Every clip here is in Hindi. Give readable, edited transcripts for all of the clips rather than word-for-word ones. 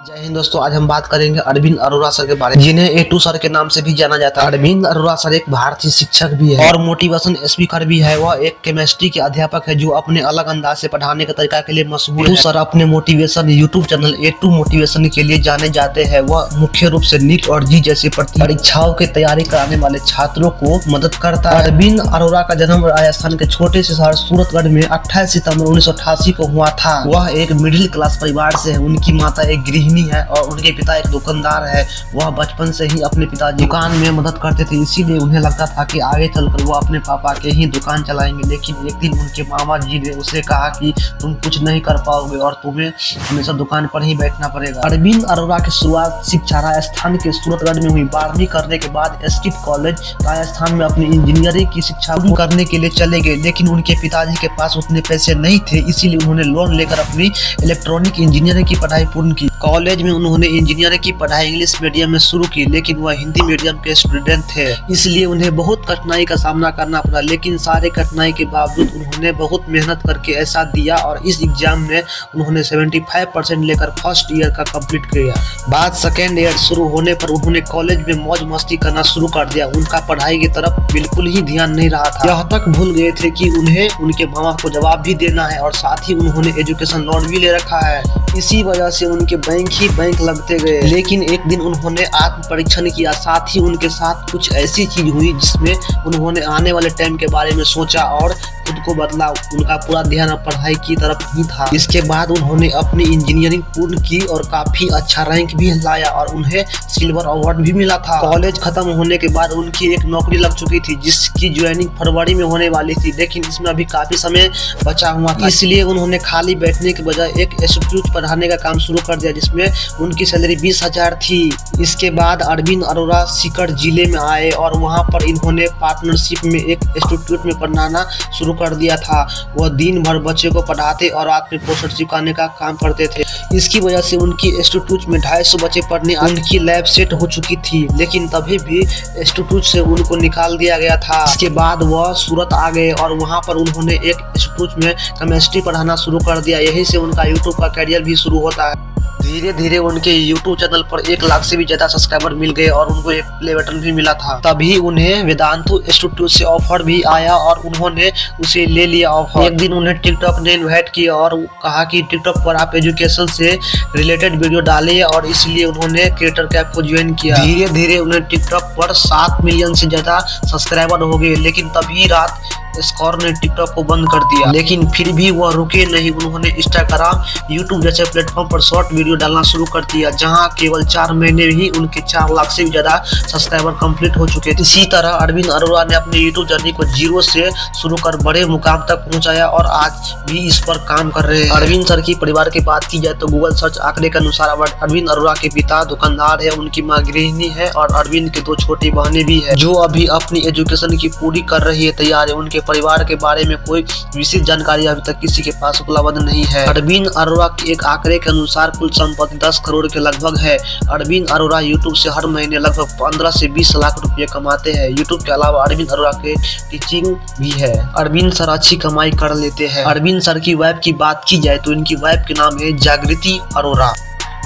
जय हिंद दोस्तों, आज हम बात करेंगे अरविंद अरोड़ा सर के बारे में, जिन्हें A2 सर के नाम से भी जाना जाता है। अरविंद अरोड़ा सर एक भारतीय शिक्षक भी है और मोटिवेशन स्पीकर भी है। वह एक केमिस्ट्री के अध्यापक है जो अपने अलग अंदाज से पढ़ाने के तरीका के लिए मशहूर है। सर अपने motivation YouTube channel A2 motivation के लिए जाने जाते हैं। वह मुख्य रूप से नीट और जी जैसी परीक्षाओं की तैयारी कराने वाले छात्रों को मदद करता है। अरविंद अरोड़ा का जन्म राजस्थान के छोटे से शहर सूरतगढ़ में 28 सितंबर 1988 को हुआ था। वह एक मिडिल क्लास परिवार से है। उनकी माता एक गृहिणी है और उनके पिता एक दुकानदार है। वह बचपन से ही अपने पिताजी दुकान में मदद करते थे, इसीलिए उन्हें लगता था कि आगे चलकर वो अपने पापा के ही दुकान चलाएंगे। लेकिन एक दिन उनके मामा जी ने उसे कहा कि तुम कुछ नहीं कर पाओगे और तुम्हें हमेशा दुकान पर ही बैठना पड़ेगा। अरविंद अरोड़ा की शुरुआत शिक्षा राजस्थान के सूरतगढ़ में हुई। 12वीं करने के बाद एसकेट कॉलेज राजस्थान में अपनी इंजीनियरिंग की शिक्षा करने के लिए चले गए, लेकिन उनके पिताजी के पास उतने पैसे नहीं थे, इसीलिए उन्होंने लोन लेकर अपनी इलेक्ट्रॉनिक इंजीनियरिंग की पढ़ाई पूर्ण की। कॉलेज में उन्होंने इंजीनियरिंग की पढ़ाई इंग्लिश मीडियम में शुरू की, लेकिन वह हिंदी मीडियम के स्टूडेंट थे, इसलिए उन्हें बहुत कठिनाई का सामना करना पड़ा। लेकिन सारे कठिनाई के बावजूद उन्होंने बहुत मेहनत करके ऐसा दिया और इस एग्जाम में उन्होंने 75% लेकर फर्स्ट ईयर का कंप्लीट किया। बाद सेकेंड ईयर शुरू होने पर उन्होंने कॉलेज में मौज मस्ती करना शुरू कर दिया। उनका पढ़ाई की तरफ बिल्कुल ही ध्यान नहीं रहा था। यह तक भूल गए थे कि उन्हें उनके माँ बाप को जवाब भी देना है और साथ ही उन्होंने एजुकेशन लोन भी ले रखा है। इसी वजह से उनके बैंक लगते गए। लेकिन एक दिन उन्होंने आत्म परीक्षण किया, साथ ही उनके साथ कुछ ऐसी चीज हुई जिसमें उन्होंने आने वाले टाइम के बारे में सोचा और खुद को बदला। उनका पूरा ध्यान पढ़ाई की तरफ ही था। इसके बाद उन्होंने अपनी इंजीनियरिंग पूर्ण की और काफी अच्छा रैंक भी लाया और उन्हें सिल्वर अवार्ड भी मिला था। कॉलेज खत्म होने के बाद उनकी एक नौकरी लग चुकी थी जिसकी ज्वाइनिंग फरवरी में होने वाली थी, लेकिन इसमें अभी काफी समय बचा हुआ था, इसलिए उन्होंने खाली बैठने के बजाय एक इंस्टीट्यूट पढ़ाने का काम शुरू कर दिया जिसमें उनकी सैलरी 20,000 थी। इसके बाद अरविंद अरोड़ा सीकर जिले में आए और वहां पर इन्होंने पार्टनरशिप में एक इंस्टीट्यूट में पढ़ाना शुरू कर दिया था। वह दिन भर बच्चे को पढ़ाते और रात में पोस्टर चिपकाने का काम करते थे। इसकी वजह से उनकी इंस्टीट्यूट में 250 बच्चे पढ़ने उनकी लैब सेट हो चुकी थी, लेकिन तभी भी इंस्टीट्यूट से उनको निकाल दिया गया था। इसके बाद वह सूरत आ गए और वहां पर उन्होंने एक इंस्टीट्यूट में केमिस्ट्री पढ़ाना शुरू कर दिया। यही से उनका यूट्यूब का करियर भी शुरू होता है। धीरे धीरे उनके YouTube चैनल पर 1 लाख से भी ज्यादा सब्सक्राइबर मिल गए और उनको एक प्ले बटन भी मिला था। तभी उन्हें वेदांतु इंस्टीट्यूट से ऑफर भी आया और उन्होंने उसे ले लिया ऑफर। एक दिन उन्हें टिकटॉक ने इन्वाइट किया और कहा कि टिकटॉक पर आप एजुकेशन से रिलेटेड वीडियो डालिए और इसलिए उन्होंने क्रिएटर कैप को ज्वाइन किया। धीरे धीरे उन्हें टिकटॉक पर 7 मिलियन से ज्यादा सब्सक्राइबर हो गए, लेकिन तभी रात स्कॉर ने टिकटॉक को बंद कर दिया। लेकिन फिर भी वह रुके नहीं। उन्होंने इंस्टाग्राम, यूट्यूब जैसे प्लेटफॉर्म पर शॉर्ट वीडियो डालना शुरू कर दिया, जहां केवल 4 महीने ही उनके 4 लाख से भी ज्यादा सब्सक्राइबर कंप्लीट हो चुके थे। इसी तरह अरविंद अरोड़ा ने अपने यूट्यूब जर्नी को 0 से शुरू कर बड़े मुकाम तक पहुंचाया और आज भी इस पर काम कर रहे हैं। अरविंद सर की परिवार की बात की जाए तो गूगल सर्च आंकड़े के अनुसार अरविंद अरोड़ा के पिता दुकानदार है, उनकी माँ गृहिणी है और अरविंद के 2 छोटी बहनें भी है जो अभी अपनी एजुकेशन की पूरी कर रही है तैयार है। उनके परिवार के बारे में कोई विशेष जानकारी अभी तक किसी के पास उपलब्ध नहीं है। अरविंद अरोड़ा के एक आंकड़े के अनुसार कुल संपत्ति 10 करोड़ के लगभग है। अरविंद अरोड़ा यूट्यूब से हर महीने लगभग 15 से 20 लाख रुपए कमाते हैं। यूट्यूब के अलावा अरविंद अरोड़ा के टीचिंग भी है। अरविंद सर अच्छी कमाई कर लेते हैं। अरविंद सर की वाइफ की बात की जाए तो इनकी वाइफ के नाम है जागृति अरोड़ा।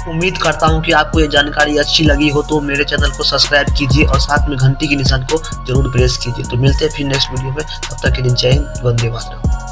उम्मीद करता हूं कि आपको ये जानकारी अच्छी लगी हो तो मेरे चैनल को सब्सक्राइब कीजिए और साथ में घंटी के निशान को जरूर प्रेस कीजिए। तो मिलते हैं फिर नेक्स्ट वीडियो में, तब तक के लिए जय हिंद, वंदे मातरम।